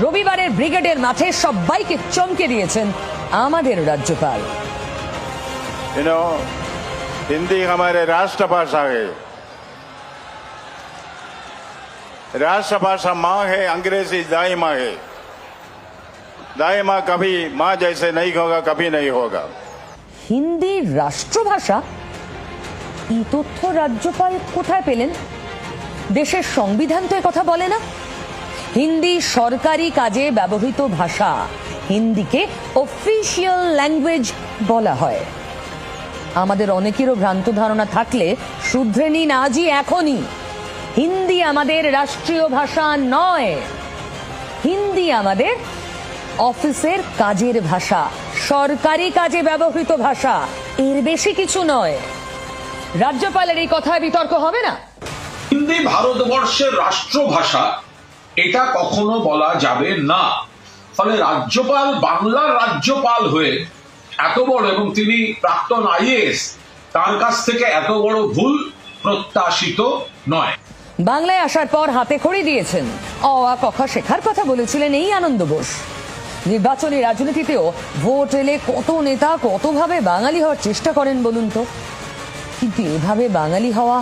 রবিবারের ব্রিগেডের মাঠে সবাইকে চমকে দিয়েছেন আমাদের রাজ্যপাল। हिंदी हमारे राष्ट्रभाषा है, राष्ट्रभाषा माँ है, अंग्रेजी दाई माँ है। दाई माँ कभी माँ जैसे नहीं होगा, कभी नहीं होगा। হিন্দি রাষ্ট্রভাষা, এই তথ্য রাজ্যপাল কোথায় পেলেন? দেশের সংবিধান তো কথা বলে না। হিন্দি সরকারি কাজে ব্যবহৃত ভাষা, হিন্দিকে অফিসিয়াল ল্যাঙ্গুয়েজ বলা হয়। আমাদের অনেকেরও ভ্রান্ত ধারণা থাকলে শুধরে নিন আজই, এখনই। হিন্দি আমাদের রাষ্ট্রীয় ভাষা নয়। হিন্দি আমাদের অফিসের কাজের ভাষা, সরকারি কাজে ব্যবহৃত ভাষা, এর বেশি কিছু নয়। রাজ্যপালের এই কথায় বিতর্ক হবে না। হিন্দি ভারতবর্ষের রাষ্ট্রভাষা, এটা কখনো বলা যাবে না। ফলে রাজ্যপাল বাংলার রাজ্যপাল হয়ে এত বড়, এবং তিনি প্রাক্তন আইএএস, তার কাছ থেকে এত বড় ভুল প্রত্যাশিত নয়। বাংলায় আসার পর হাতে খড়ি দিয়েছেন, অ আ ক খ শেখার কথা বলেছিলেন এই আনন্দ বোস। নির্বাচনী রাজনীতিতেও ভোট এলে কত নেতা কতভাবে বাঙালি হওয়ার চেষ্টা করেন বলুন তো, কিন্তু এভাবে বাঙালি হওয়া